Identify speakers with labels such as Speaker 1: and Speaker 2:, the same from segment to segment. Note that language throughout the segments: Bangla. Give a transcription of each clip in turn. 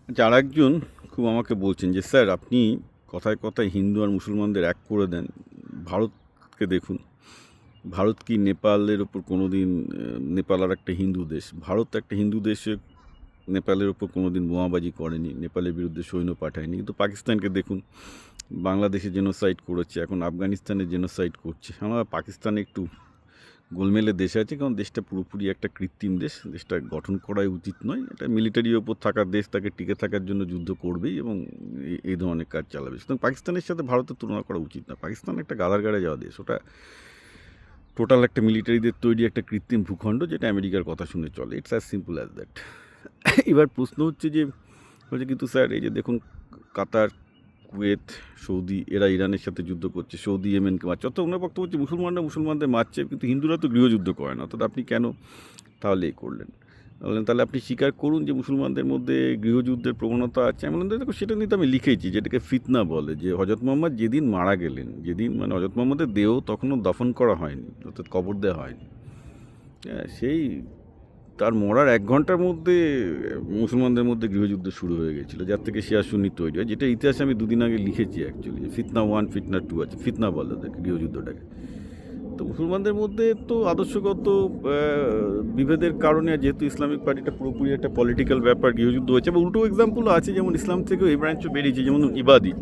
Speaker 1: যারা একজন খুব আমাকে বলছেন যে স্যার আপনি কথায় কথায় হিন্দু আর মুসলমানদের এক করে দেন। ভারতকে দেখুন, ভারত কি নেপালের ওপর কোনো দিন, নেপাল আর একটা হিন্দু দেশ, ভারত একটা হিন্দু দেশে নেপালের ওপর কোনো দিন বোমাবাজি করেনি, নেপালের বিরুদ্ধে সৈন্য পাঠায়নি। কিন্তু পাকিস্তানকে দেখুন, বাংলাদেশে জেনোসাইড করেছে, এখন আফগানিস্তানে জেনোসাইড করছে। আমরা পাকিস্তানে একটু গোলমেলে দেশ আছে, কারণ দেশটা পুরোপুরি একটা কৃত্রিম দেশ, দেশটা গঠন করাই উচিত নয়। এটা মিলিটারির ওপর থাকার দেশ, তাকে টিকে থাকার জন্য যুদ্ধ করবেই এবং এই ধরনের কাজ চালাবে। সুতরাং পাকিস্তানের সাথে ভারতের তুলনা করা উচিত না। পাকিস্তান একটা গাদার গাড়ে যাওয়া দেশ, ওটা টোটাল একটা মিলিটারিদের তৈরি একটা কৃত্রিম ভূখণ্ড, যেটা আমেরিকার কথা শুনে চলে। It's as simple as that. এবার প্রশ্ন হচ্ছে যে কিন্তু স্যার এই যে দেখুন, কাতার, কুয়েত, সৌদি, এরা ইরানের সাথে যুদ্ধ করছে, সৌদি ইয়েমেনকে মারছে। অর্থাৎ ওনার বক্তব্য হচ্ছে মুসলমানরা মুসলমানদের মারছে, কিন্তু হিন্দুরা তো গৃহযুদ্ধ করে না, অর্থাৎ আপনি কেন তাহলে এই করলেন? বললেন তাহলে আপনি স্বীকার করুন যে মুসলমানদের মধ্যে গৃহযুদ্ধের প্রবণতা আছে। আমি বললাম দেখো, সেটা নিয়ে তো আমি লিখেছি, যেটাকে ফিতনা বলে। যে হজরত মোহাম্মদ যেদিন মারা গেলেন, যেদিন মানে হজরত মোহাম্মদের দেহ তখনও দফন করা হয়নি, অর্থাৎ কবর দেওয়া হয়নি, হ্যাঁ, সেই তার মরার 1 ঘন্টার মধ্যে মুসলমানদের মধ্যে গৃহযুদ্ধ শুরু হয়ে গেছিলো, যার থেকে শিয়া সুন্নি তৈরি হয়, যেটা ইতিহাসে আমি 2 দিন আগে লিখেছি অ্যাকচুয়ালি। ফিতনা 1, ফিতনা 2 আছে। ফিতনা বলে ওদেরকে, গৃহযুদ্ধটাকে। তো মুসলমানদের মধ্যে তো আদর্শগত বিভেদের কারণে, যেহেতু ইসলামিক পার্টিটা পুরোপুরি একটা পলিটিক্যাল ব্যাপার, গৃহযুদ্ধ হয়েছে। এবং উল্টো এক্সাম্পলও আছে, যেমন ইসলাম থেকেও এই ব্রাঞ্চও বেরিয়েছে। যেমন ইবাদি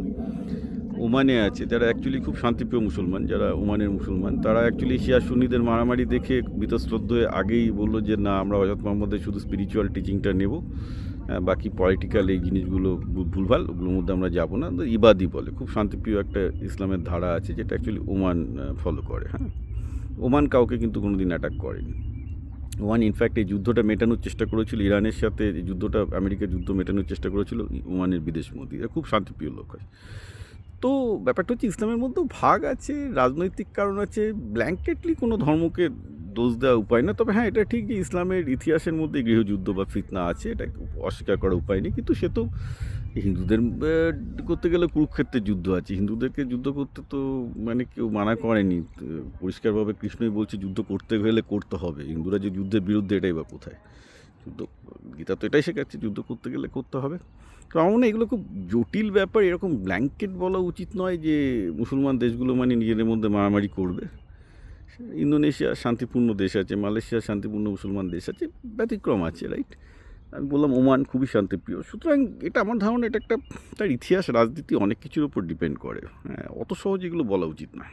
Speaker 1: ওমানে আছে, যারা অ্যাকচুয়ালি খুব শান্তিপ্রিয় মুসলমান, যারা ওমানের মুসলমান, তারা অ্যাকচুয়ালি শিয়া সুন্নিদের মারামারি দেখে বীতশ্রদ্ধ হয়ে আগেই বললো যে না, আমরা হজরত মোহাম্মদের শুধু স্পিরিচুয়াল টিচিংটা নেব, বাকি পলিটিক্যাল এই জিনিসগুলো ভুলভাল, ওগুলোর মধ্যে আমরা যাব না। ইবাদি বলে, খুব শান্তিপ্রিয় একটা ইসলামের ধারা আছে, যেটা অ্যাকচুয়ালি ওমান ফলো করে। হ্যাঁ, ওমান কাউকে কিন্তু কোনো দিন অ্যাটাক করেনি। ওমান ইনফ্যাক্ট এই যুদ্ধটা মেটানোর চেষ্টা করেছিল ইরানের সাথে, এই যুদ্ধটা আমেরিকার যুদ্ধ মেটানোর চেষ্টা করেছিল ওমানের বিদেশমন্ত্রী। এরা খুব শান্তিপ্রিয় লোক হয়। তো ব্যাপারটা হচ্ছে, ইসলামের মধ্যেও ভাগ আছে, রাজনৈতিক কারণ আছে, ব্ল্যাঙ্কেটলি কোনো ধর্মকে দোষ দেওয়া উপায় না। তবে হ্যাঁ, এটা ঠিক যে ইসলামের ইতিহাসের মধ্যে গৃহযুদ্ধ বা ফিতনা আছে, এটা অস্বীকার করার উপায় নেই। কিন্তু সে তো হিন্দুদের করতে গেলে কুরুক্ষেত্রের যুদ্ধ আছে, হিন্দুদেরকে যুদ্ধ করতে তো মানে কেউ মানা করেনি। পরিষ্কারভাবে কৃষ্ণই বলছে যুদ্ধ করতে গেলে করতে হবে। হিন্দুরা যে যুদ্ধের বিরুদ্ধে, এটাই বা কোথায়? যুদ্ধ, গীতা তো এটাই শেখাচ্ছে, যুদ্ধ করতে গেলে করতে হবে। তো আমার মনে হয় এগুলো খুব জটিল ব্যাপার। এরকম ব্ল্যাঙ্কেট বলা উচিত নয় যে মুসলমান দেশগুলো মানে নিজেদের মধ্যে মারামারি করবে। ইন্দোনেশিয়া শান্তিপূর্ণ দেশ আছে, মালয়েশিয়া শান্তিপূর্ণ মুসলমান দেশ আছে, ব্যতিক্রম আছে, রাইট? আমি বললাম ওমান খুবই শান্তিপ্রিয়। সুতরাং এটা আমার ধারণা, এটা একটা, তার ইতিহাস, রাজনীতি, অনেক কিছুর উপর ডিপেন্ড করে। হ্যাঁ, অত সহজে এগুলো বলা উচিত না।